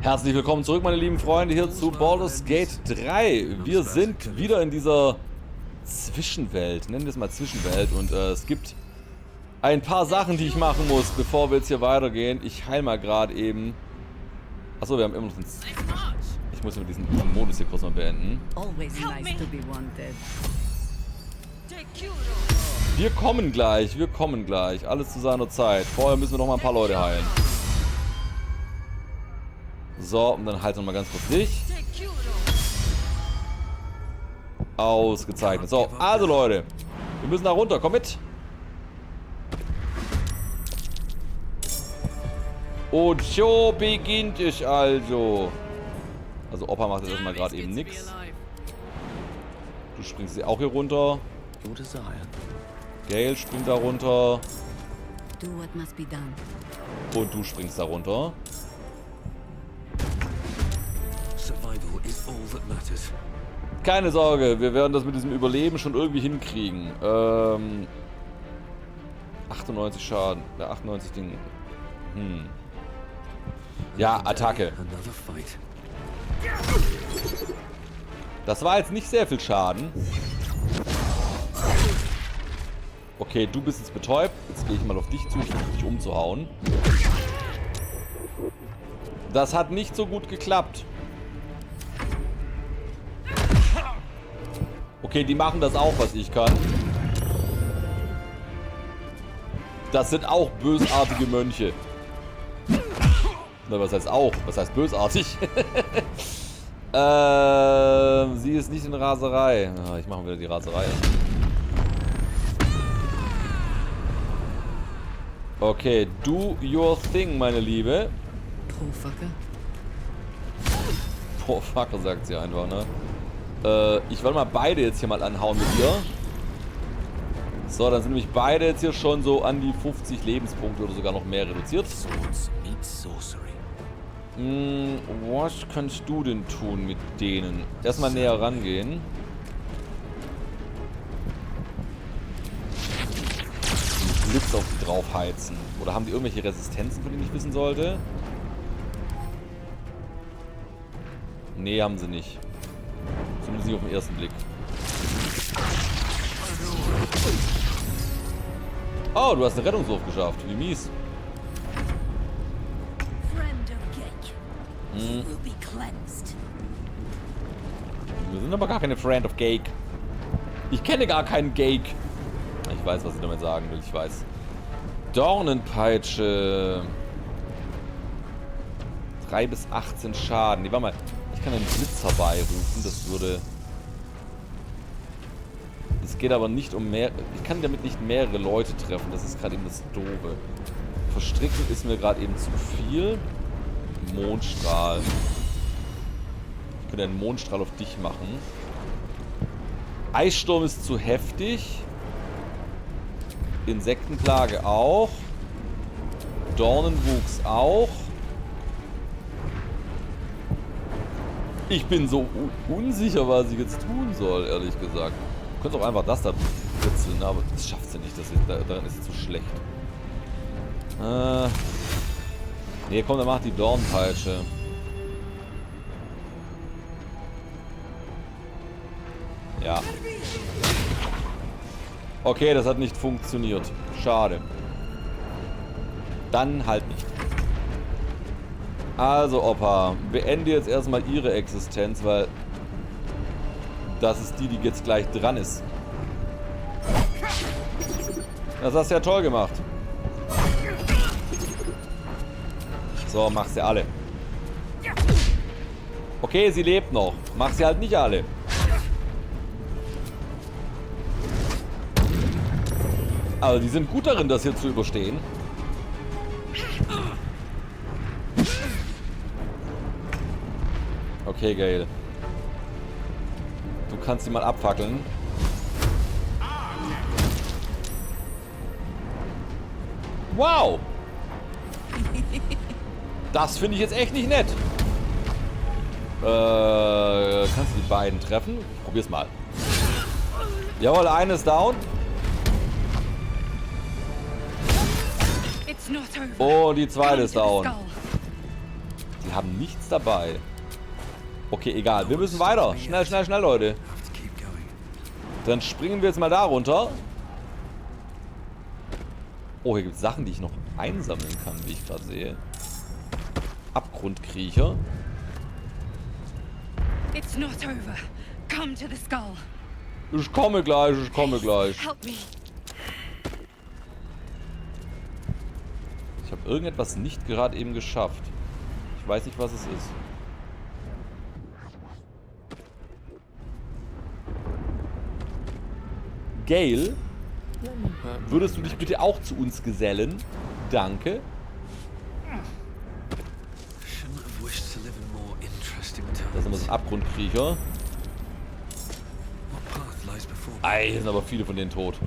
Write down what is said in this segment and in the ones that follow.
Herzlich willkommen zurück, meine lieben Freunde, hier zu Baldurs Gate 3. Wir sind wieder in dieser Zwischenwelt, nennen wir es mal Zwischenwelt. Und es gibt ein paar Sachen, die ich machen muss, bevor wir jetzt hier weitergehen. Ich heile mal gerade eben. Achso, wir haben immer noch den... Ich muss mir diesen Modus hier kurz mal beenden. Wir kommen gleich. Alles zu seiner Zeit. Vorher müssen wir noch mal ein paar Leute heilen. So, und dann halten wir mal ganz kurz dich. Ausgezeichnet. So, also Leute. Wir müssen da runter. Komm mit. Und so beginnt es also. Also Opa macht jetzt erstmal gerade eben nichts. Du springst auch hier runter. Gale springt da runter. Und du springst da runter. Keine Sorge, wir werden das mit diesem Überleben schon irgendwie hinkriegen. 98 Schaden. Ja, 98 Dinge. Ja, Attacke. Das war jetzt nicht sehr viel Schaden. Okay, du bist jetzt betäubt. Jetzt gehe ich mal auf dich zu, ich versuche dich umzuhauen. Das hat nicht so gut geklappt. Okay, die machen das auch, was ich kann. Das sind auch bösartige Mönche. Na, was heißt auch? Was heißt bösartig? Sie ist nicht in Raserei. Ah, ich mache wieder die Raserei. Okay, do your thing, meine Liebe. Pro Fucker, sagt sie einfach, ne? Ich wollte mal beide jetzt hier mal anhauen mit ihr. So, dann sind nämlich beide jetzt hier schon so an die 50 Lebenspunkte oder sogar noch mehr reduziert. Was kannst du denn tun mit denen? Erstmal näher rangehen. Blitz auf die drauf heizen. Oder haben die irgendwelche Resistenzen, von denen ich wissen sollte? Nee, haben sie nicht. Zumindest nicht auf den ersten Blick. Oh, du hast einen Rettungswurf geschafft. Wie mies. Wir sind aber gar keine Friend of Cake. Ich kenne gar keinen Cake. Ich weiß, was ich damit sagen will. Ich weiß. Dornenpeitsche. 3 bis 18 Schaden. Nee, warte mal. Ich kann einen Blitz herbeirufen. Das würde... Es geht aber nicht um mehr... Ich kann damit nicht mehrere Leute treffen. Das ist gerade eben das Doofe. Verstricken ist mir gerade eben zu viel. Mondstrahl. Ich könnte einen Mondstrahl auf dich machen. Eissturm ist zu heftig. Insektenplage auch. Dornenwuchs auch. Ich bin so unsicher, was ich jetzt tun soll, ehrlich gesagt. Du könntest auch einfach das da witzeln, aber das schafft sie nicht. Daran ist sie zu schlecht. Nee, komm, dann mach die Dornenpeitsche. Ja. Okay, das hat nicht funktioniert. Schade. Dann halt nicht. Also, Opa, beende jetzt erstmal ihre Existenz, weil das ist die jetzt gleich dran ist. Das hast du ja toll gemacht. So, mach sie alle. Okay, sie lebt noch. Mach sie halt nicht alle. Also, die sind gut darin, das hier zu überstehen. Okay, Gale. Du kannst sie mal abfackeln. Wow! Das finde ich jetzt echt nicht nett. Kannst du die beiden treffen? Ich probier's mal. Jawohl, eine ist down. Oh, die zweite ist down. Die Wir haben nichts dabei. Okay, egal. Wir müssen weiter. Schnell, schnell, schnell, Leute. Dann springen wir jetzt mal da runter. Oh, hier gibt es Sachen, die ich noch einsammeln kann, wie ich gerade sehe. Abgrundkriecher. It's not over. Come to the skull. Ich komme gleich, ich komme gleich. Help me. Ich habe irgendetwas nicht gerade eben geschafft. Ich weiß nicht, was es ist. Gail, würdest du dich bitte auch zu uns gesellen? Danke. Das ist immer so ein Abgrundkriecher. Ei, hier sind aber viele von denen tot.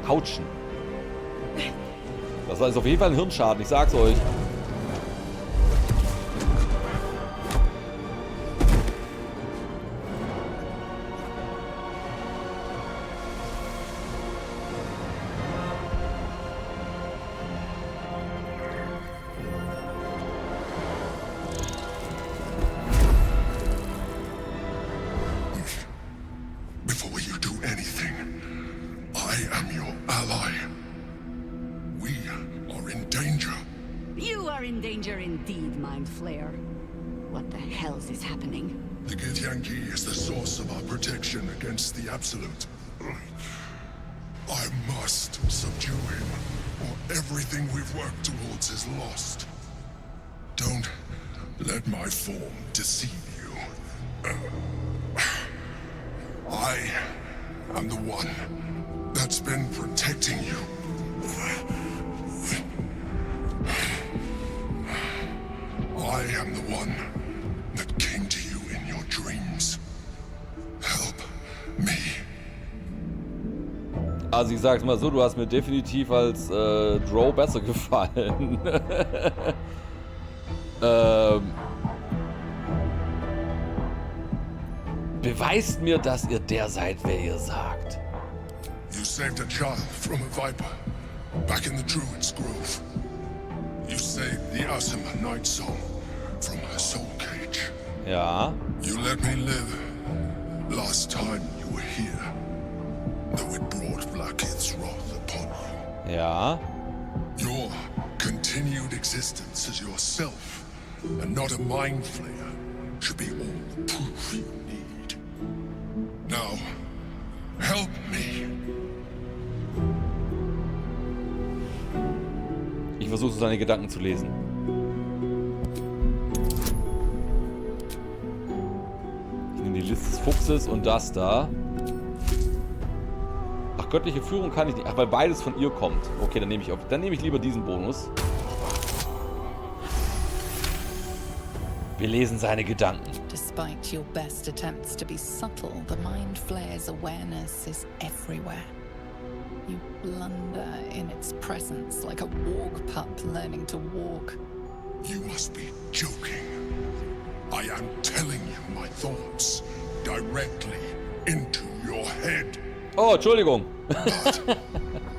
Hautschen. Das war jetzt auf jeden Fall ein Hirnschaden, ich sag's euch. The absolute. I must subdue him, or everything we've worked towards is lost. Don't let my form deceive you. I am the one that's been protecting you. I am the one that came to you in your dreams. Help me. Also ich sag's mal so, du hast mir definitiv als Drow besser gefallen. Beweist mir, dass ihr der seid, wer ihr sagt. You saved a child from a viper back in the Druid's Grove. You saved the Asima Night Song from her soul cage. Ja. You let me live last time you were here, though it brought Blackheath's wrath upon you. Ja. Your continued existence as yourself and not a mind flayer should be all the proof you need. Now, help me. Ich versuche so seine Gedanken zu lesen. Ich nehme die Liste des Fuchses und das da. Ach, göttliche Führung kann ich nicht. Ach, weil beides von ihr kommt. Okay, dann nehme ich lieber diesen Bonus. Wir lesen seine Gedanken. Despite your best attempts to be subtle, the mind flayer's awareness is everywhere. You blunder in its presence like a walk pup learning to walk. You must be joking. I am telling you my thoughts directly into your head. Oh, Entschuldigung. But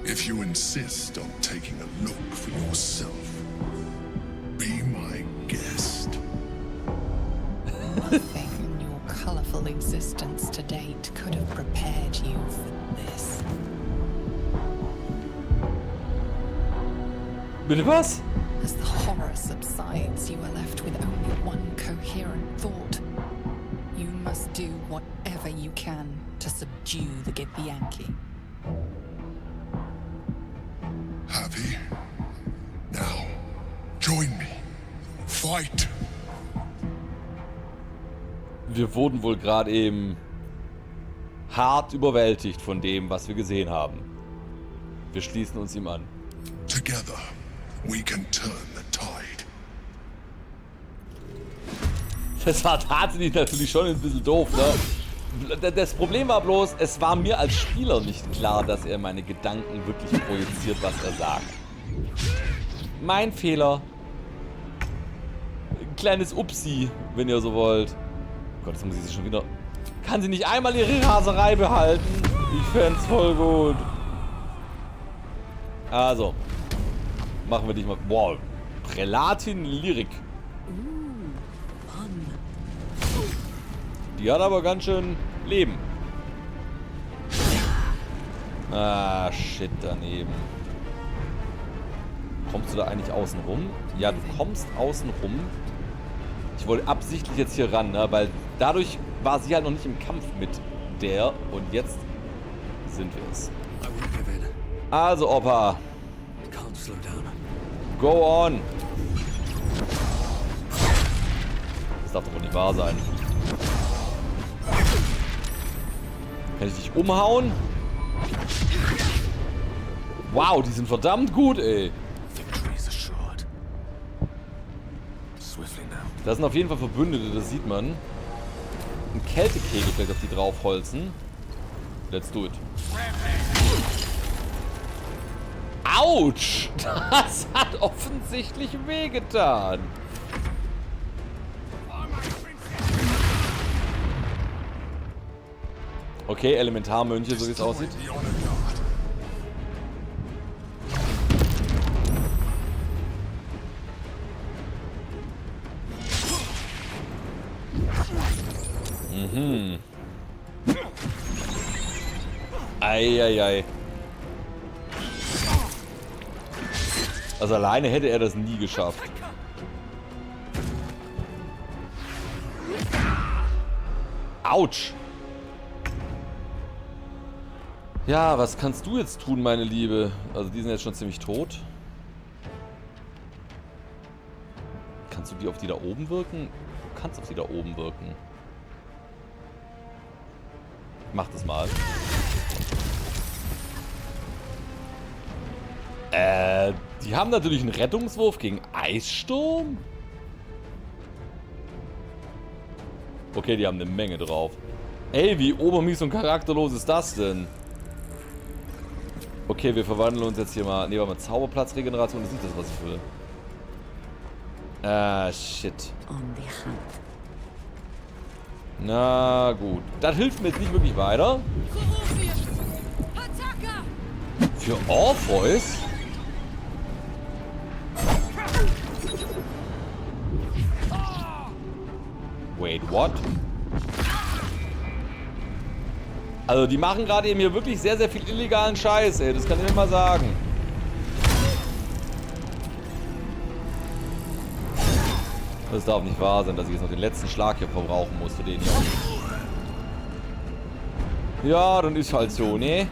if you insist on taking a look for yourself, be my guest. Nothing in your colorful existence to date could have prepared you for this. Bitte was? As the horror subsides, you are left with only one coherent thought. You must do whatever you can to subdue the Githyanki. Happy? Now, join me. Fight! Wir wurden wohl gerade eben hart überwältigt von dem, was wir gesehen haben. Wir schließen uns ihm an. Together, we can turn the tide. Das war tatsächlich natürlich schon ein bisschen doof, ne? Das Problem war bloß, es war mir als Spieler nicht klar, dass er meine Gedanken wirklich projiziert, was er sagt. Mein Fehler. Ein kleines Upsi, wenn ihr so wollt. Oh Gott, jetzt muss ich sie schon wieder... Kann sie nicht einmal ihre Raserei behalten? Ich fänd's voll gut. Also. Machen wir dich mal... Boah. Prälatin Lyrik. Die hat aber ganz schön Leben. Ah, shit, daneben. Kommst du da eigentlich außen rum? Ja, du kommst außen rum. Ich wollte absichtlich jetzt hier ran, ne? Weil dadurch war sie halt noch nicht im Kampf mit der. Und jetzt sind wir es. Also, Opa. Go on. Das darf doch wohl nicht wahr sein. Kann ich dich umhauen? Wow, die sind verdammt gut, ey. Das sind auf jeden Fall Verbündete, das sieht man. Ein Kältekegel vielleicht auf die draufholzen. Let's do it. Autsch! Das hat offensichtlich wehgetan. Okay, Elementarmönche, so wie es aussieht. Mhm. Eieiei. Also alleine hätte er das nie geschafft. Autsch. Ja, was kannst du jetzt tun, meine Liebe? Also die sind jetzt schon ziemlich tot. Kannst du die auf die da oben wirken? Du kannst auf die da oben wirken. Mach das mal. Die haben natürlich einen Rettungswurf gegen Eissturm. Okay, die haben eine Menge drauf. Ey, wie obermies und charakterlos ist das denn? Okay, wir verwandeln uns jetzt hier mal. Ne, warte mal, Zauberplatzregeneration, das ist nicht das, was ich will. Shit. Na gut. Das hilft mir jetzt nicht wirklich weiter. Für Orpheus? Wait, what? Also die machen gerade eben hier wirklich sehr, sehr viel illegalen Scheiß, ey. Das kann ich mir mal sagen. Das darf nicht wahr sein, dass ich jetzt noch den letzten Schlag hier verbrauchen muss für den hier. Ja, dann ist halt so, ne?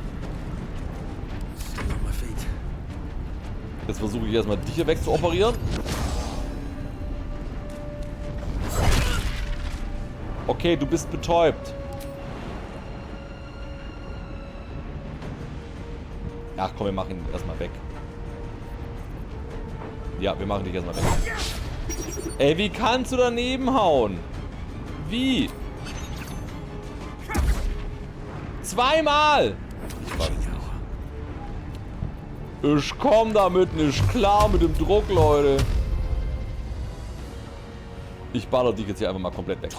Jetzt versuche ich erstmal dich hier wegzuoperieren. Okay, du bist betäubt. Ach komm, wir machen ihn erstmal weg. Ja, wir machen dich erstmal weg. Ey, wie kannst du daneben hauen? Wie? Zweimal! Ich weiß es nicht. Ich komm damit nicht klar mit dem Druck, Leute. Ich baller dich jetzt hier einfach mal komplett weg.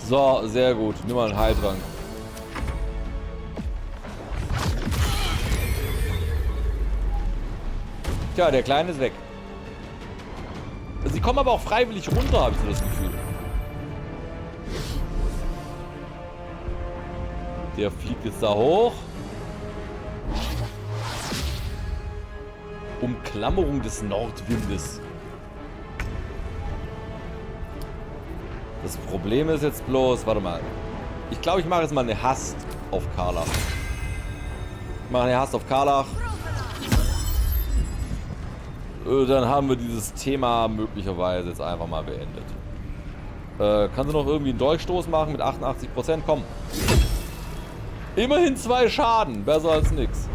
So, sehr gut. Nimm mal einen Heiltrank. Tja, der Kleine ist weg. Sie kommen aber auch freiwillig runter, habe ich so das Gefühl. Der fliegt jetzt da hoch. Umklammerung des Nordwindes. Das Problem ist jetzt bloß... Warte mal. Ich glaube, ich mache jetzt mal eine Hast auf Karlach. Ich mache eine Hast auf Karlach. Dann haben wir dieses Thema möglicherweise jetzt einfach mal beendet. Kann sie noch irgendwie einen Dolchstoß machen mit 88%? Komm. Immerhin 2 Schaden. Besser als nix.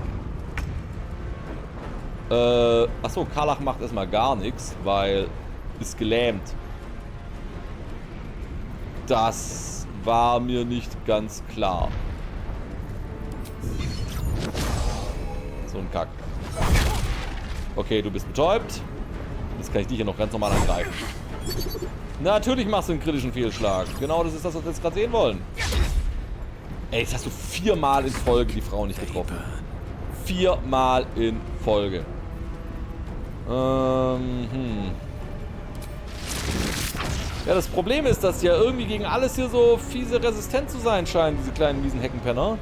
Achso, Karlach macht erstmal gar nichts, weil ist gelähmt. Das war mir nicht ganz klar. So ein Kack. Okay, du bist betäubt. Jetzt kann ich dich hier noch ganz normal angreifen. Natürlich machst du einen kritischen Fehlschlag. Genau das ist das, was wir jetzt gerade sehen wollen. Ey, jetzt hast du 4-mal in Folge die Frau nicht getroffen. 4-mal in Folge. Ja, das Problem ist, dass die ja irgendwie gegen alles hier so fiese resistent zu sein scheinen, diese kleinen miesen Heckenpenner.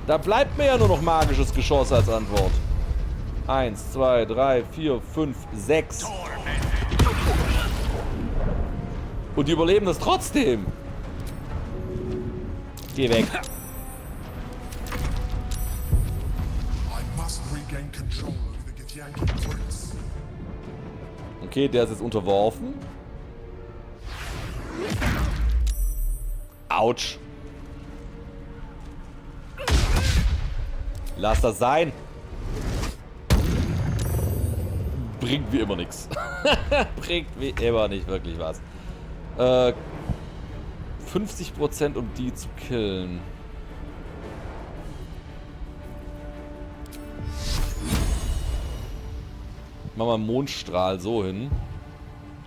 Da bleibt mir ja nur noch magisches Geschoss als Antwort. 1, 2, 3, 4, 5, 6. Und die überleben das trotzdem. Geh weg. Okay, der ist jetzt unterworfen. Autsch. Lass das sein. Bringt wie immer nichts. Bringt wie immer nicht wirklich was. 50%, um die zu killen. Machen wir einen Mondstrahl so hin.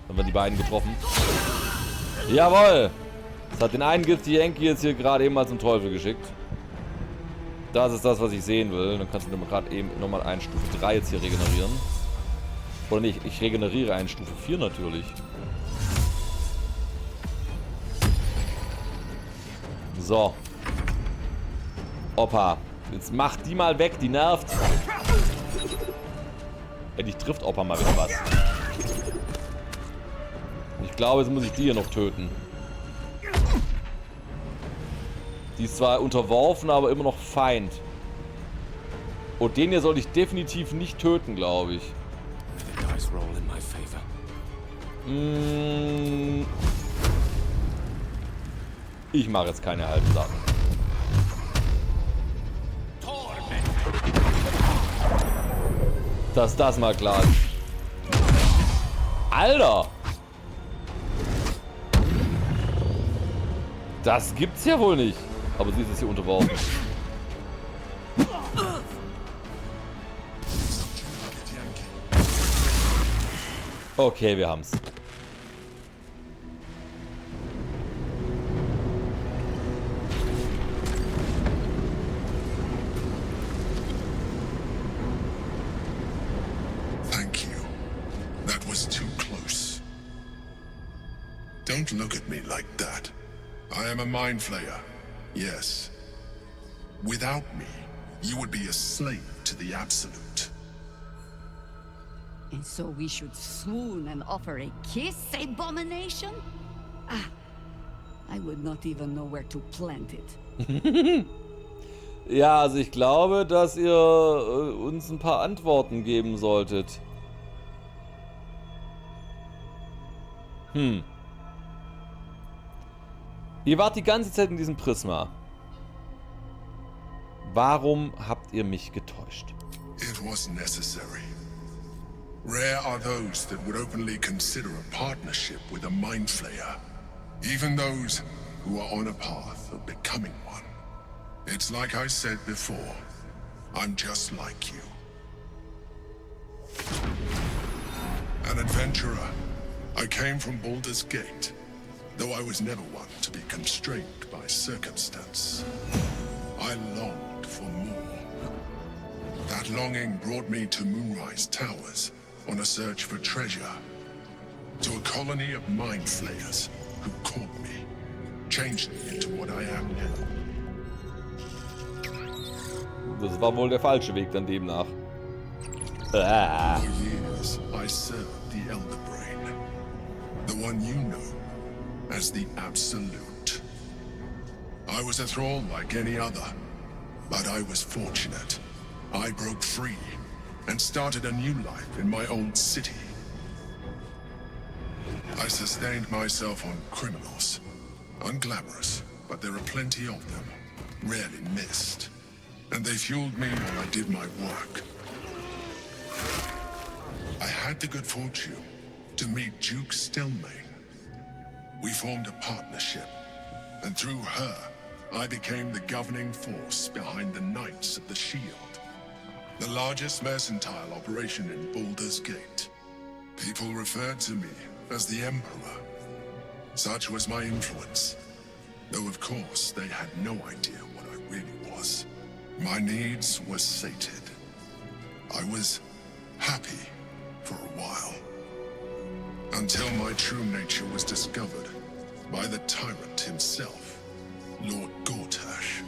Dann werden die beiden getroffen. Jawohl! Das hat den einen giftigen Yankee jetzt hier gerade eben mal zum Teufel geschickt. Das ist das, was ich sehen will. Dann kannst du gerade eben nochmal einen Stufe 3 jetzt hier regenerieren. Oder nicht, ich regeneriere einen Stufe 4 natürlich. So. Opa. Jetzt mach die mal weg, die nervt. Endlich trifft Opa mal wieder was. Ich glaube, jetzt muss ich die hier noch töten. Die ist zwar unterworfen, aber immer noch Feind. Und den hier sollte ich definitiv nicht töten, glaube ich. Ich mache jetzt keine halben Sachen. Dass das mal klar ist. Alter! Das gibt's ja wohl nicht. Aber sie ist jetzt hier unterworfen. Okay, wir haben's. Thank you. That was too close. Don't look at me like that. I am a mind flayer. Yes. Without me, you would be a slave to the Absolute. And so we should swoon and offer a kiss, abomination? Ah, I would not even know where to plant it. Ja, also ich glaube, dass ihr uns ein paar Antworten geben solltet. Ihr wart die ganze Zeit in diesem Prisma. Warum habt ihr mich getäuscht? It was necessary. Rare are those that would openly consider a partnership with a mind flayer. Even those who are on a path of becoming one. It's like I said before. I'm just like you. An adventurer. I came from Baldurs Gate. Though I was never one to be constrained by circumstance. I longed for more. That longing brought me to Moonrise Towers on a search for treasure. To a colony of mind flayers who caught me, changed me into what I am now. Das war wohl der falsche Weg dann demnach. For years, I served the Elder Brain. The one you know as the Absolute. I was a thrall like any other, but I was fortunate. I broke free and started a new life in my old city. I sustained myself on criminals. Unglamorous, but there are plenty of them, rarely missed. And they fueled me while I did my work. I had the good fortune to meet Duke Stelmane. We formed a partnership, And through her, I became the governing force behind the Knights of the Shield, the largest mercantile operation in Baldurs Gate. People referred to me as the Emperor. Such was my influence, though of course they had no idea what I really was. My needs were sated. I was happy for a while, until my true nature was discovered by the tyrant himself, Lord Gortash.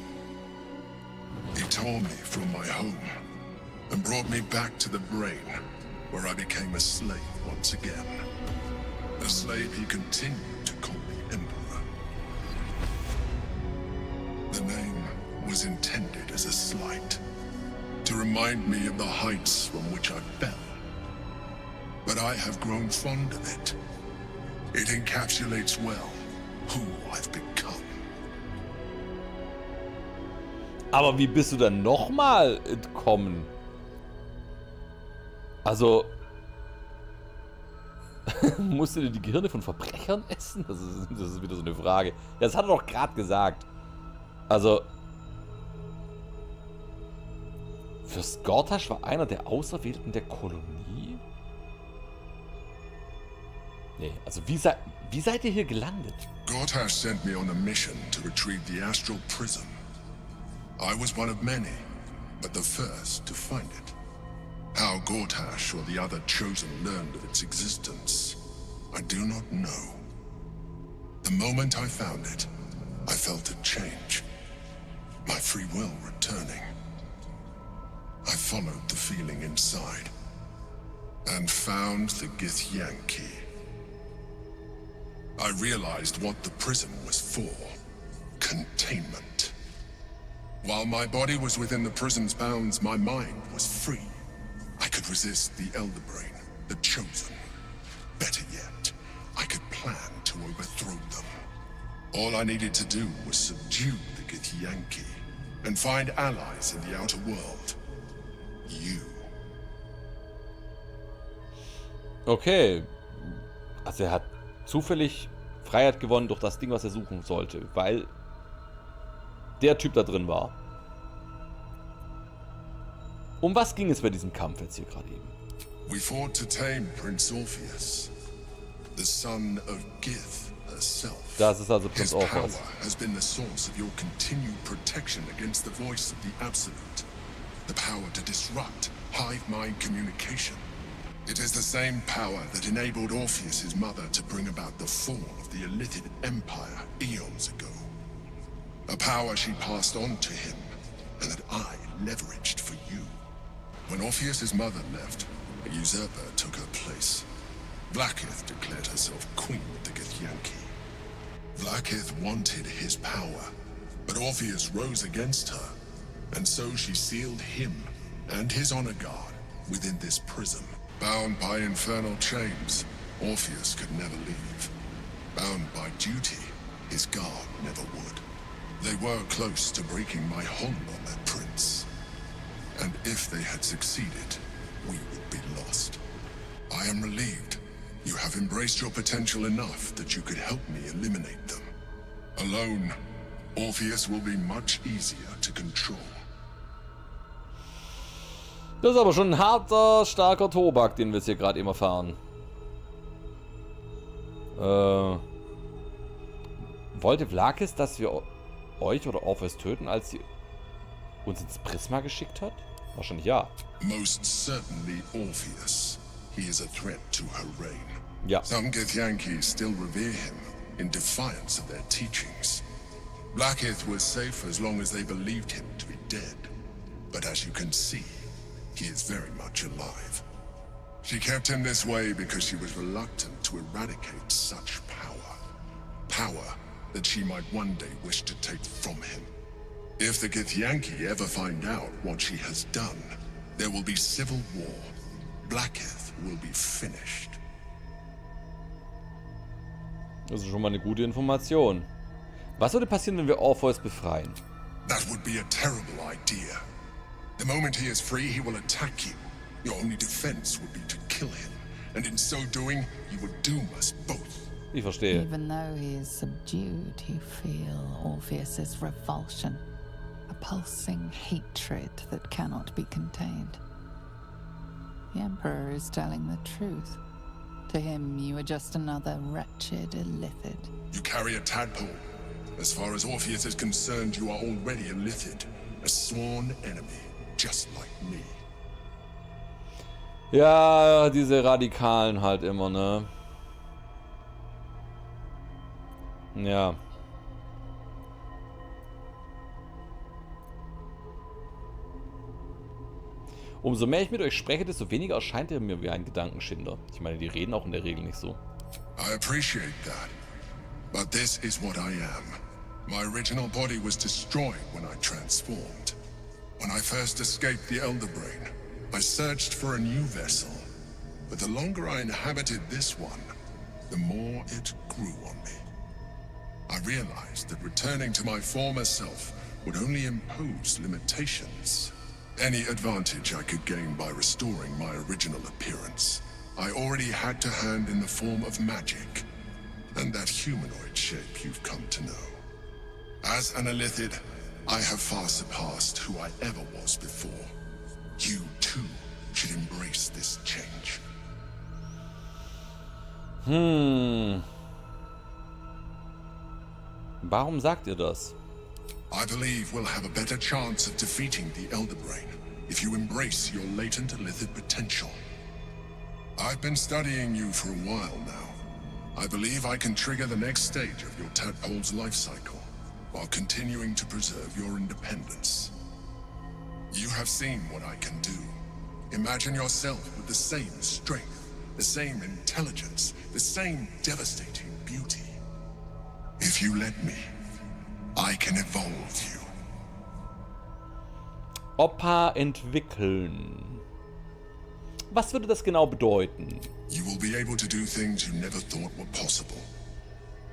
He tore me from my home and brought me back to the brain, where I became a slave once again. A slave he continued to call me Emperor. The name was intended as a slight, to remind me of the heights from which I fell. But I have grown fond of it. It encapsulates well who I've become. Aber wie bist du dann nochmal entkommen? Also, musst du dir die Gehirne von Verbrechern essen? Das ist wieder so eine Frage. Ja, das hat er doch gerade gesagt. Also, Fürst Gortash war einer der Auserwählten der Kolonie? Nee, also wie seid ihr hier gelandet? Gortash sent me on a mission to retrieve the astral prism. I was one of many, but the first to find it. How Gortash or the other chosen learned of its existence, I do not know. The moment I found it, I felt a change. My free will returning. I followed the feeling inside, and found the Githyanki. I realized what the prism was for. Containment. While my body was within the prism's bounds, my mind was free. I could resist the Elder Brain, the Chosen. Better yet, I could plan to overthrow them. All I needed to do was subdue the Githyanki and find allies in the outer world. You. Okay. Also er hat zufällig Freiheit gewonnen durch das Ding, was er suchen sollte, weil der Typ da drin war. Um was ging es bei diesem Kampf jetzt hier gerade eben? We fought to tame Prince Orpheus, the son of Gith herself. Das ist also Prinz His power Orpheus. has been the source of your continued protection against the voice of the Absolute. The power to disrupt hive mind communication. It is the same power that enabled Orpheus's mother to bring about the fall of the Illithid Empire eons ago. A power she passed on to him, and that I leveraged for you. When Orpheus's mother left, a usurper took her place. Vlaakith declared herself queen of the Githyanki. Vlaakith wanted his power, but Orpheus rose against her, and so she sealed him and his honor guard within this prism. Bound by infernal chains, Orpheus could never leave. Bound by duty, his guard never would. They were close to breaking my hold on that prince. And if they had succeeded, we would be lost. I am relieved. You have embraced your potential enough that you could help me eliminate them. Alone, Orpheus will be much easier to control. Das ist aber schon ein harter, starker Tobak, den wir jetzt hier gerade eben erfahren. Wollte Vlaakith, dass wir euch oder Orpheus töten, als sie uns ins Prisma geschickt hat? Wahrscheinlich ja. Most certainly Orpheus. He is a threat to her reign. Ja. Some Githyanki still revere him in defiance of their teachings. Vlaakith was safe as long as they believed him to be dead. But as you can see, he is very much alive. She kept him this way because she was reluctant to eradicate such power. Power that she might one day wish to take from him. If the Githyanki ever find out what she has done, there will be civil war. Vlaakith will be finished. Das ist schon mal eine gute Information. Was würde passieren, wenn wir Orpheus befreien? That would be a terrible idea. The moment he is free, he will attack you. Your only defense would be to kill him. And in so doing, you would doom us both. Ich verstehe. Even though he is subdued, you feel Orpheus's revulsion, a pulsing hatred that cannot be contained. The Emperor is telling the truth. To him, you are just another wretched illithid. You carry a tadpole. As far as Orpheus is concerned, you are already a illithid, a sworn enemy, just like me. Ja, diese Radikalen halt immer, ne? Ja. Umso mehr ich mit euch spreche, desto weniger erscheint er mir wie ein Gedankenschinder. Ich meine, die reden auch in der Regel nicht so. I appreciate that. But this is what I am. My original body was destroyed when I transformed. When I first escaped the Elder Brain, I searched for a new vessel. But the longer I inhabited this one, the more it grew on me. I realized that returning to my former self would only impose limitations. Any advantage I could gain by restoring my original appearance, I already had to hand in the form of magic, and that humanoid shape you've come to know. As an illithid, I have far surpassed who I ever was before. You too should embrace this change. Warum sagt ihr das? I believe we'll have a better chance of defeating the Elder Brain if you embrace your latent illithid potential. I've been studying you for a while now. I believe I can trigger the next stage of your tadpole's life cycle while continuing to preserve your independence. You have seen what I can do. Imagine yourself with the same strength, the same intelligence, the same devastating beauty. If you let me, I can evolve you. Opa entwickeln. Was würde das genau bedeuten? You will be able to do things you never thought were possible.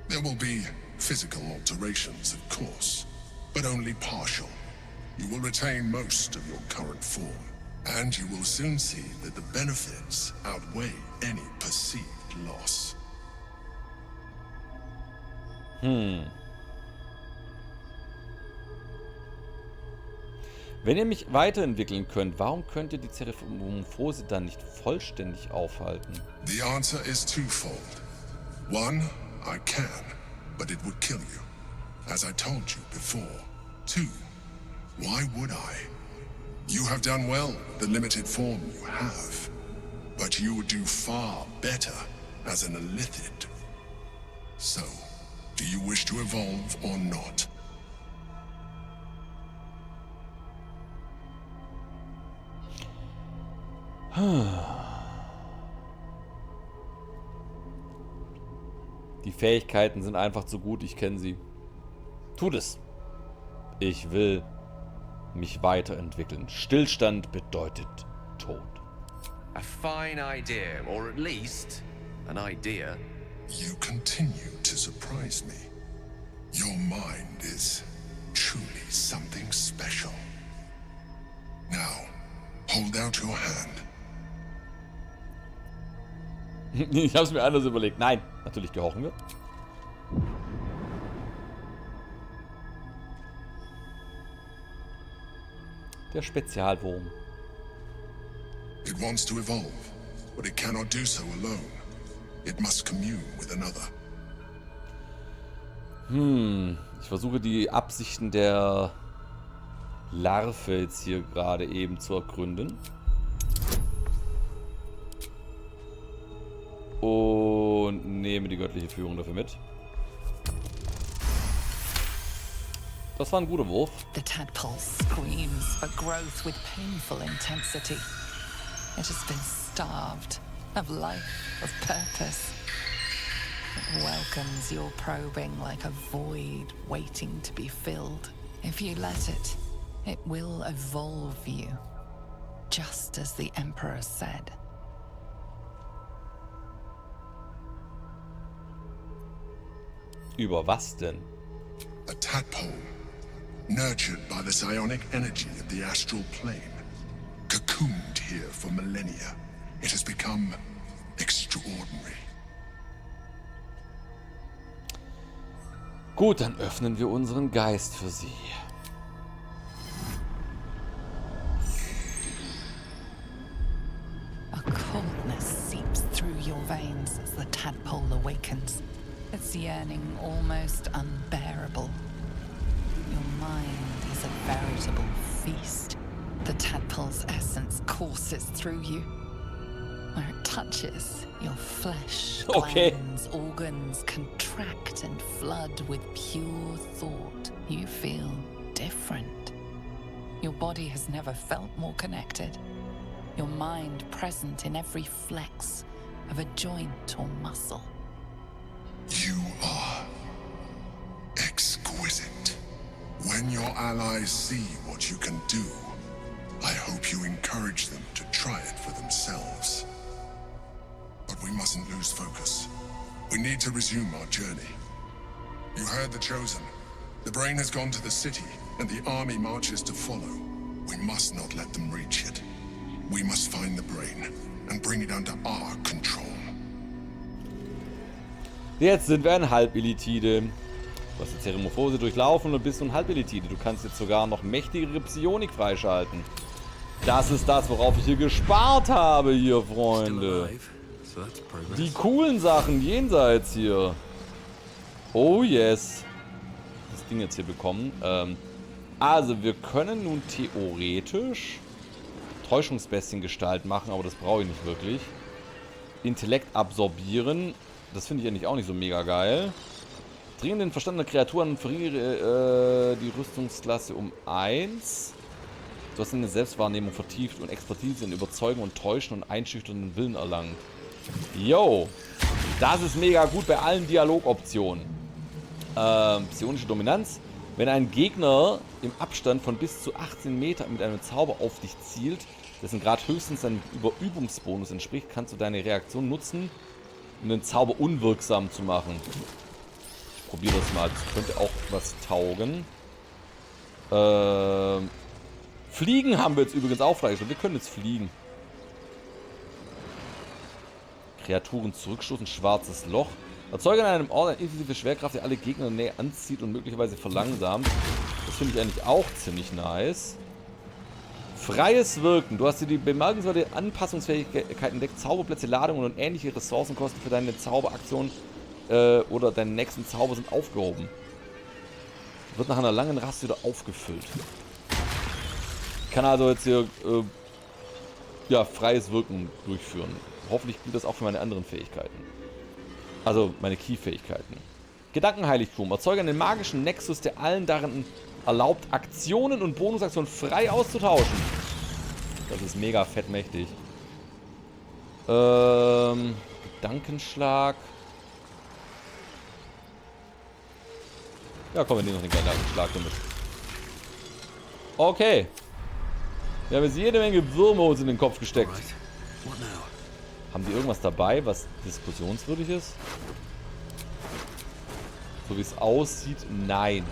There will be physical alterations, of course, but only partial. You will retain most of your current form, and you will soon see that the benefits outweigh any perceived loss. Wenn ihr mich weiterentwickeln könnt, warum könnt ihr die Zeremorphose dann nicht vollständig aufhalten? The answer is twofold. One, I can, but it would kill you, as I told you before. Two, why would I? You have done well with the limited form you have, but you would do far better as an illithid. So, do you wish to evolve or not? Die Fähigkeiten sind einfach zu gut, ich kenne sie. Tut es. Ich will mich weiterentwickeln. Stillstand bedeutet Tod. A fine idea, or at least an idea. You continue to surprise me. Your mind is truly something special. Now, hold out your hand. Ich habe es mir anders überlegt. Nein, natürlich gehorchen wir. Der Spezialwurm. It wants to evolve, but it cannot do so alone. It must commune with another. Ich versuche die Absichten der Larve jetzt hier gerade eben zu ergründen. Und nehme die göttliche Führung dafür mit. Das war ein guter Wurf. The tadpole screams for growth with painful intensity. It has been starved of life, of purpose. It welcomes your probing like a void waiting to be filled. If you let it, it will evolve you, just as the Emperor said. Über was denn? A tadpole, nurtured by the psionic energy of the astral plane, cocooned here for millennia. It has become extraordinary. Gut, dann öffnen wir unseren Geist für sie. A coldness seeps through your veins as the tadpole awakens, its yearning almost unbearable. Your mind is a veritable feast. The tadpole's essence courses through you. Where it touches, your flesh, glands, organs contract and flood with pure thought. You feel different. Your body has never felt more connected. Your mind present in every flex of a joint or muscle. You are exquisite. When your allies see what you can do, I hope you encourage them to try it for themselves. But we mustn't lose focus. We need to resume our journey. You heard the Chosen. The brain has gone to the city, and the army marches to follow. We must not let them reach it. We must find the brain and bring it under our control. Jetzt sind wir ein Halbelitide. Du hast die Zeremorphose durchlaufen und bist nun Halbelitide. Du kannst jetzt sogar noch mächtigere Psionik freischalten. Das ist das, worauf ich hier gespart habe, hier, Freunde. Die coolen Sachen jenseits hier. Oh yes. Das Ding jetzt hier bekommen. Also, wir können nun theoretisch Täuschungsbestiengestalt machen, aber das brauche ich nicht wirklich. Intellekt absorbieren. Das finde ich eigentlich auch nicht so mega geil. Dringen den Verstand der Kreaturen und verringere die Rüstungsklasse um 1. Du hast deine Selbstwahrnehmung vertieft und Expertise in Überzeugen und Täuschen und einschüchternden Willen erlangt. Yo, das ist mega gut bei allen Dialogoptionen. Psionische Dominanz. Wenn ein Gegner im Abstand von bis zu 18 Metern mit einem Zauber auf dich zielt, dessen Grad höchstens seinem Überübungsbonus entspricht, kannst du deine Reaktion nutzen, um den Zauber unwirksam zu machen. Ich probiere das mal. Das könnte auch was taugen. Fliegen haben wir jetzt übrigens auch freigestellt. Wir können jetzt fliegen. Kreaturen zurückstoßen, schwarzes Loch. Erzeuge an einem Ort eine intensive Schwerkraft, die alle Gegner in der Nähe anzieht und möglicherweise verlangsamt. Das finde ich eigentlich auch ziemlich nice. Freies Wirken. Du hast dir die bemerkenswerte Anpassungsfähigkeit entdeckt. Zauberplätze, Ladungen und ähnliche Ressourcenkosten für deine Zauberaktion oder deinen nächsten Zauber sind aufgehoben. Wird nach einer langen Rast wieder aufgefüllt. Ich kann also jetzt hier ja, freies Wirken durchführen. Hoffentlich gilt das auch für meine anderen Fähigkeiten. Also meine Key-Fähigkeiten. Gedankenheiligtum. Erzeuge einen magischen Nexus, der allen darin erlaubt, Aktionen und Bonusaktionen frei auszutauschen. Das ist mega fettmächtig. Gedankenschlag. Ja, komm, wir nehmen noch den Gedankenschlag damit. Okay. Wir haben jetzt jede Menge Würmer uns in den Kopf gesteckt. Haben die irgendwas dabei, was diskussionswürdig ist? So wie es aussieht, nein.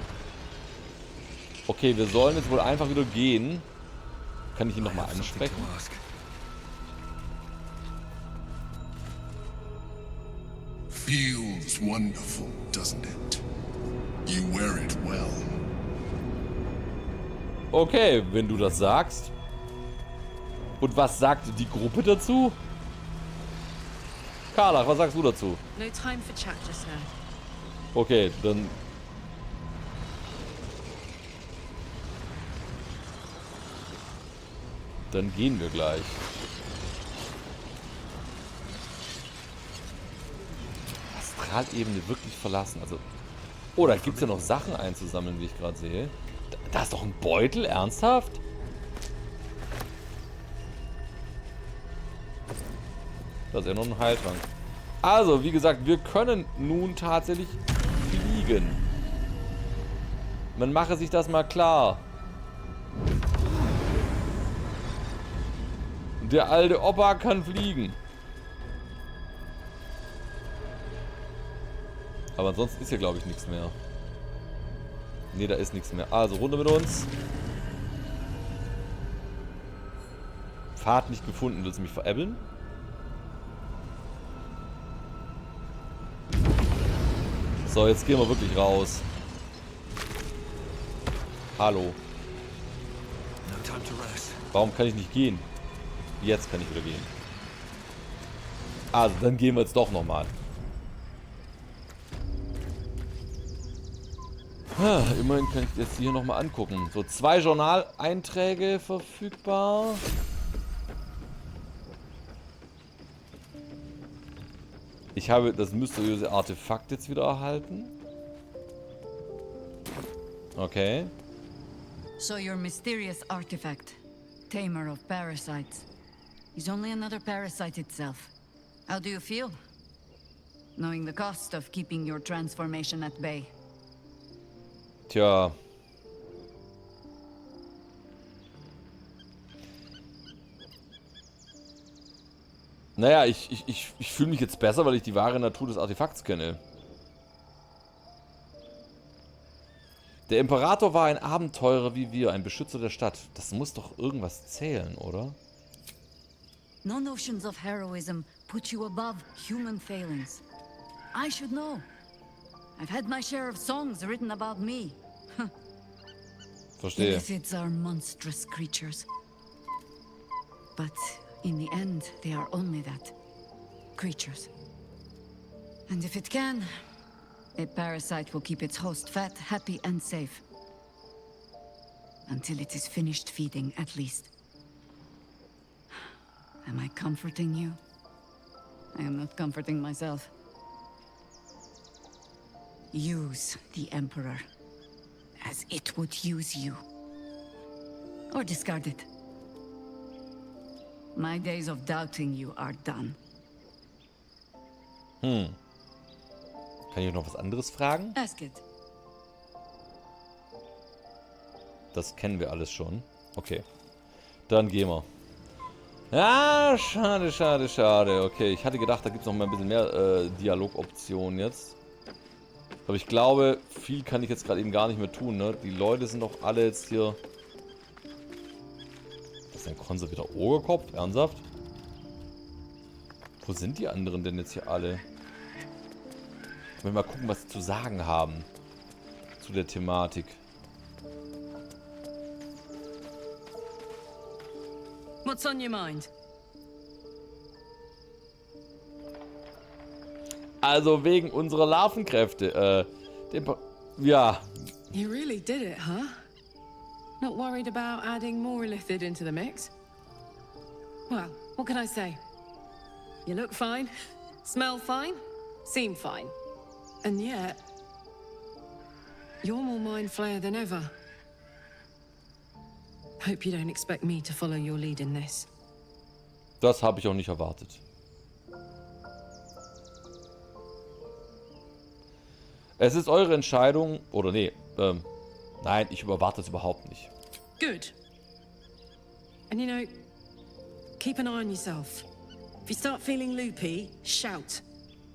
Okay, wir sollen jetzt wohl einfach wieder gehen. Kann ich ihn nochmal ansprechen? Feels wonderful, doesn't it? You wear it well. Okay, wenn du das sagst. Und was sagt die Gruppe dazu? Karlach, was sagst du dazu? No time for chat just now. Okay, dann... Dann gehen wir gleich. Astralebene wirklich verlassen. Also... Oh, da gibt es ja noch Sachen einzusammeln, wie ich gerade sehe. Da ist doch ein Beutel? Ernsthaft? Da ist ja noch ein Heiltrank. Also, wie gesagt, wir können nun tatsächlich fliegen. Man mache sich das mal klar. Der alte Opa kann fliegen. Aber ansonsten ist hier, glaube ich, nichts mehr. Ne, da ist nichts mehr. Also, runter mit uns. Pfad nicht gefunden. Willst du mich veräppeln? So, jetzt gehen wir wirklich raus. Hallo. Warum kann ich nicht gehen? Jetzt kann ich wieder gehen. Also, dann gehen wir jetzt doch nochmal. Immerhin kann ich jetzt hier nochmal angucken. So, 2 Journaleinträge verfügbar. Ich habe das mysteriöse Artefakt jetzt wieder erhalten. Okay. So your mysterious artifact, Tamer of Parasites, is only another parasite itself. How do you feel? Knowing the cost of keeping your transformation at bay. Tja. Naja, ich fühle mich jetzt besser, weil ich die wahre Natur des Artefakts kenne. Der Imperator war ein Abenteurer wie wir, ein Beschützer der Stadt. Das muss doch irgendwas zählen, oder? No notions of heroism put you above human failings. I should know. I've had my share of songs written about me. Verstehe. Illithids are monstrous creatures. But in the end, they are only that. Creatures. And if it can, a parasite will keep its host fat, happy, and safe. Until it is finished feeding, at least. Am I comforting you? I am not comforting myself. Use the Emperor as it would use you. Or discard it. My days of doubting you are done. Kann ich noch was anderes fragen? Ask it. Das kennen wir alles schon. Okay. Dann gehen wir. Ja, schade, schade, schade. Okay, ich hatte gedacht, da gibt es noch mal ein bisschen mehr Dialogoptionen jetzt. Aber ich glaube, viel kann ich jetzt gerade eben gar nicht mehr tun, ne? Die Leute sind doch alle jetzt hier... Das ist ein konservierter Ogerkopf? Ernsthaft? Wo sind die anderen denn jetzt hier alle? Ich will mal gucken, was sie zu sagen haben. Zu der Thematik. What's on your mind? Also wegen unserer Larvenkräfte. Ja. You really did it, huh? Not worried about adding more illithid into the mix? Well, what can I say? You look fine, smell fine, seem fine. And yet, you're more mind flayer than ever. Hope you don't expect me to follow your lead in this. Das habe ich auch nicht erwartet. Es ist eure Entscheidung, oder nee, nein, ich überwarte es überhaupt nicht. Good. And you know, keep an eye on yourself. If you start feeling loopy, shout.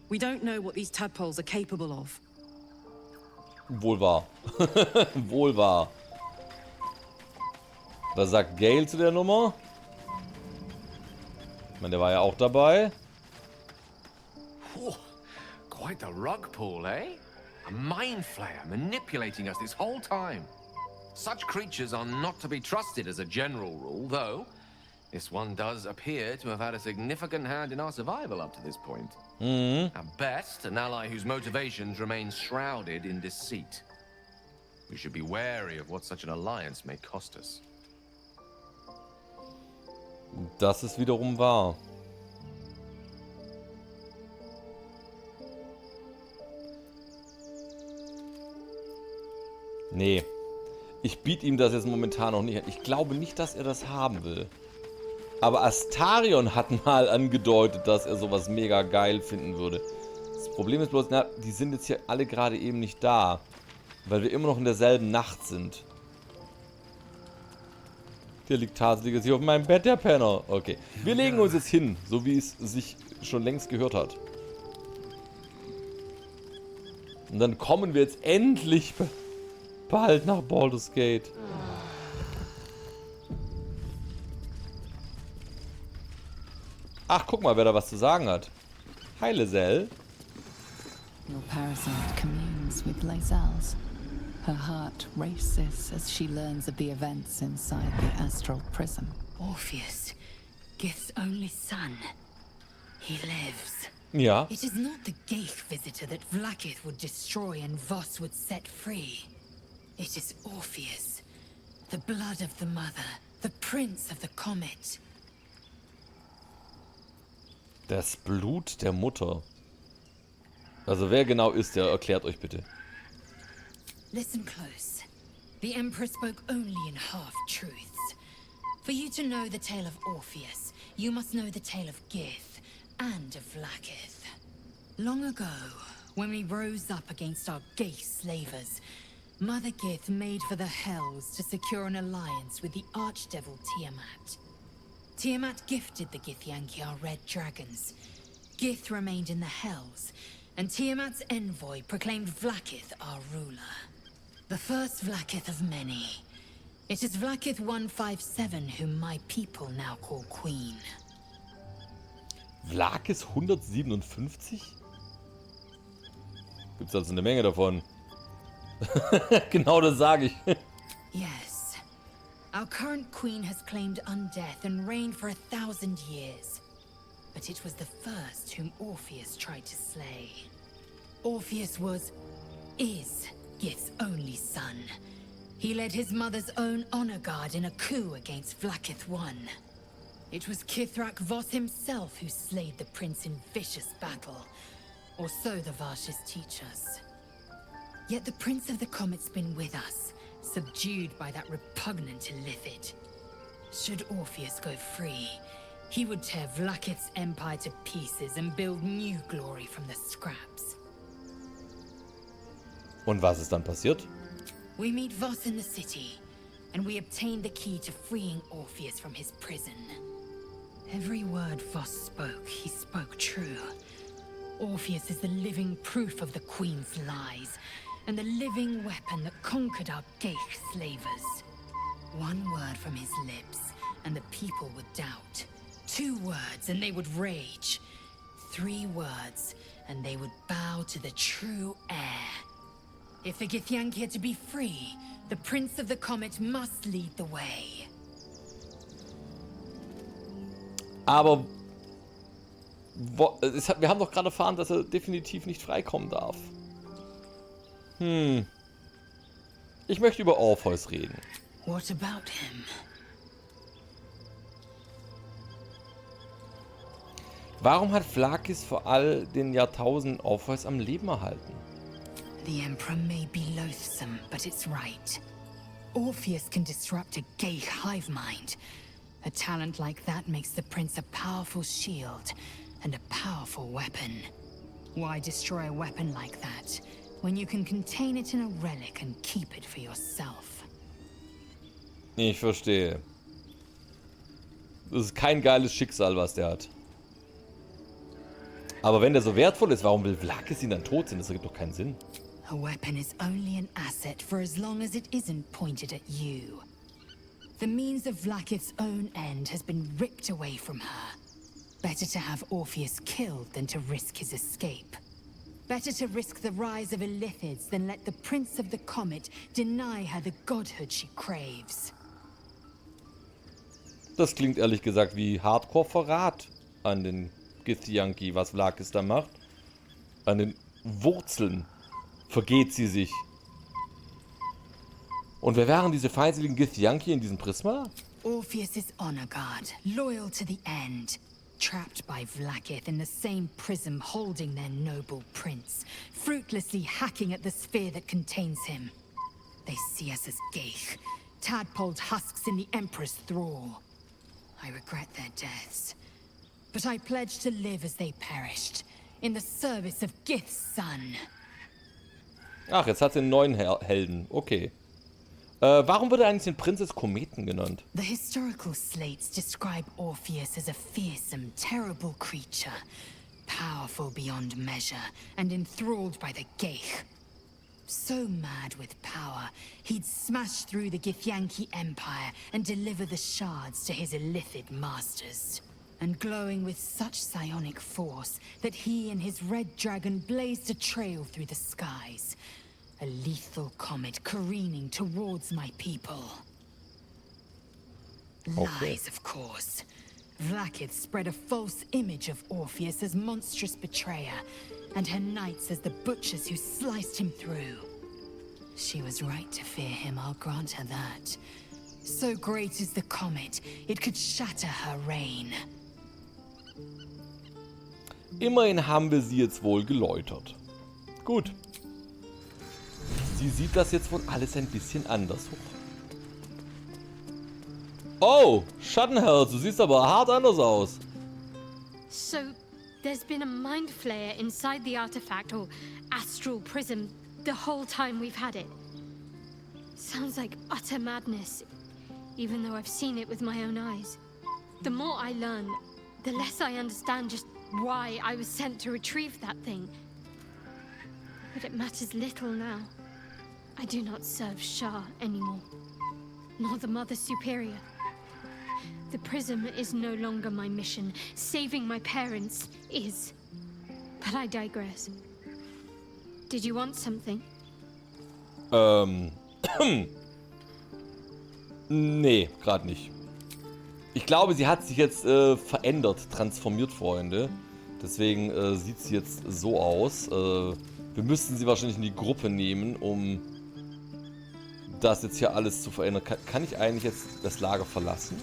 We don't know what these tadpoles are capable of. Wohl wahr. Wohl wahr. Was sagt Gale zu der Nummer? Ich meine, der war ja auch dabei. Oh, quite the rug pull, eh? A mind flayer manipulating us this whole time. Such creatures are not to be trusted as a general rule, though this one does appear to have had a significant hand in our survival up to this point. At best, an ally whose motivations remain shrouded in deceit. We should be wary of what such an alliance may cost us. Das ist wiederum wahr. Nee. Ich biete ihm das jetzt momentan noch nicht an. Ich glaube nicht, dass er das haben will. Aber Astarion hat mal angedeutet, dass er sowas mega geil finden würde. Das Problem ist bloß, na, die sind jetzt hier alle gerade eben nicht da. Weil wir immer noch in derselben Nacht sind. Der liegt tatsächlich hier auf meinem Bett, der Penner. Okay. Wir legen uns jetzt hin, so wie es sich schon längst gehört hat. Und dann kommen wir jetzt endlich bald nach Baldurs Gate. Ach, guck mal, wer da was zu sagen hat. Hi, Lizelle. Your parasite communes with Lae'zel's, Her heart races as she learns of the events inside the astral prison. Orpheus, Gith's only son. He lives. Ja. It is not the Geich visitor that Vlaakith would destroy and Voss would set free. It is Orpheus, the blood of the mother, the prince of the comet. Das Blut der Mutter. Also wer genau ist der? Erklärt euch bitte. Listen close. The Emperor spoke only in half-truths. For you to know the tale of Orpheus, you must know the tale of Gith and of Vlaakith. Long ago, when we rose up against our Geich slavers, Mother Gith made for the Hells to secure an alliance with the Archdevil Tiamat. Tiamat gifted the Githyanki our red dragons. Gith remained in the Hells, and Tiamat's envoy proclaimed Vlaakith our ruler. The first Vlaakith of many. It is Vlaakith 157 whom my people now call Queen. Vlaakith 157? Gibt's also eine Menge davon. Genau das sage ich. Yes. Our current queen has claimed undeath and reigned for 1,000 years. But it was the first whom Orpheus tried to slay. Orpheus is Gith's only son. He led his mother's own honor guard in a coup against Vlaakith I. It was Kithrak Voss himself who slayed the prince in vicious battle, or so the Varshas teach us. Yet the Prince of the Comet's been with us, subdued by that repugnant illithid. Should Orpheus go free, he would tear Vlaakith's empire to pieces and build new glory from the scraps. Und was ist dann passiert? We meet Voss in the city, and we obtain the key to freeing Orpheus from his prison. Every word Voss spoke, he spoke true. Orpheus is the living proof of the Queen's lies, and the living weapon that conquered our Geich slavers. One word from his lips, and the people would doubt. 2 words, and they would rage. 3 words, and they would bow to the true heir. If the Githyanki are to be free, the Prince of the Comet must lead the way. Aber wir haben doch gerade erfahren, dass er definitiv nicht freikommen darf. Ich möchte über Orpheus reden. What about him? Warum hat Vlaakith vor all den Jahrtausenden Orpheus am Leben erhalten? The Emperor may be loathsome, but it's right. Orpheus can disrupt a Geich hive mind. A talent like that makes the prince a powerful shield and a powerful weapon. Why destroy a weapon like that when you can contain it in a relic and keep it for yourself? Ich verstehe. Das ist kein geiles Schicksal, was der hat. Aber wenn der so wertvoll ist, warum will Vlaakith ihn dann tot sehen? Das ergibt doch keinen Sinn. A weapon is only an asset for as long as it isn't pointed at you. The means of Vlaakith's own end has been ripped away from her. Better to have Orpheus killed than to risk his escape. Better to risk the rise of illithids than let the Prince of the Comet deny her the godhood she craves. Das klingt ehrlich gesagt wie Hardcore-Verrat an den Githyanki, was Vlaakith da macht. An den Wurzeln vergeht sie sich. Und wer wären diese feindseligen Githyanki in diesem Prisma? Orpheus is honor guard, loyal to the end. Trapped by Vlaakith in the same prism holding their noble prince, fruitlessly hacking at the sphere that contains him. They see us as Geich, tadpoled husks in the Emperor's thrall. I regret their deaths, but I pledge to live as they perished, in the service of Gith's son. Ach, jetzt hat sie einen neuen Helden. Okay. Warum wird er eigentlich den Prinz des Kometen genannt? The historical slates describe Orpheus as a fearsome, terrible creature, powerful beyond measure, and enthralled by the Geich. So mad with power, he'd smash through the Githyanki Empire and deliver the shards to his illithid masters. And glowing with such psionic force that he and his red dragon blazed a trail through the skies. A lethal comet careening towards my people. Okay. Lies, of course. Vlaakith spread a false image of Orpheus as monstrous betrayer, and her knights as the butchers who sliced him through. She was right to fear him, I'll grant her that. So great is the comet, it could shatter her reign. Immerhin haben wir sie jetzt wohl geläutert. Gut. Sie sieht das jetzt wohl alles ein bisschen anders. Oh, Schattenherz, du siehst aber hart anders aus. So, there's been a mind flayer inside the artifact, or astral prism, the whole time we've had it. Sounds like utter madness, even though I've seen it with my own eyes. The more I learn, the less I understand just why I was sent to retrieve that thing. But it matters little now. I do not serve Shah anymore, nor the Mother Superior. The prism is no longer my mission. Saving my parents is. But I digress. Did you want something? Nee, gerade nicht. Ich glaube, sie hat sich jetzt verändert, transformiert, Freunde. Deswegen sieht sie jetzt so aus. Wir müssten sie wahrscheinlich in die Gruppe nehmen, um das jetzt hier alles zu verändern. Kann ich eigentlich jetzt das Lager verlassen?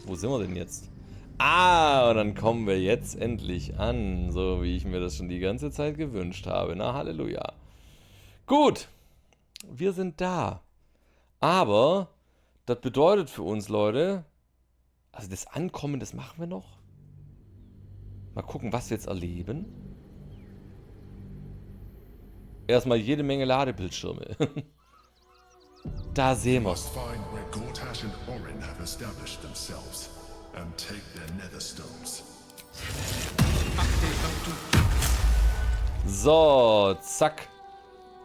Wo sind wir denn jetzt? Ah, und dann kommen wir jetzt endlich an, so wie ich mir das schon die ganze Zeit gewünscht habe. Na, Halleluja. Gut, wir sind da. Aber das bedeutet für uns, Leute, also das Ankommen, das machen wir noch. Mal gucken, was wir jetzt erleben. Erstmal jede Menge Ladebildschirme. Da sehen wir. Must find where Gortash and Orin have established themselves and take their nether stones. So, zack.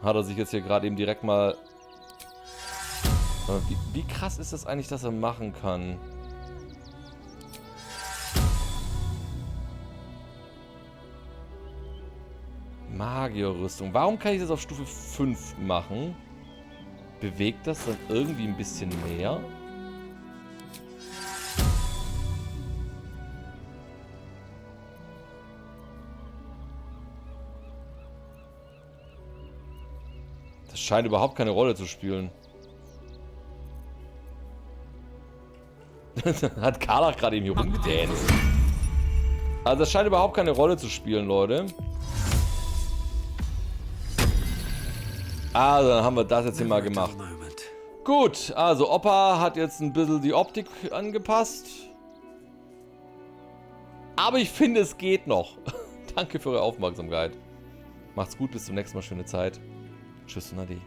Hat er sich jetzt hier gerade eben direkt mal... Wie krass ist das eigentlich, dass er machen kann? Magierrüstung. Warum kann ich das auf Stufe 5 machen? Bewegt das dann irgendwie ein bisschen mehr? Das scheint überhaupt keine Rolle zu spielen. Hat Karlach gerade eben hier rumgedanced. Also das scheint überhaupt keine Rolle zu spielen, Leute. Also dann haben wir das jetzt hier mal gemacht. Gut, also Opa hat jetzt ein bisschen die Optik angepasst. Aber ich finde, es geht noch. Danke für eure Aufmerksamkeit. Macht's gut, bis zum nächsten Mal. Schöne Zeit. Tschüss und Ade.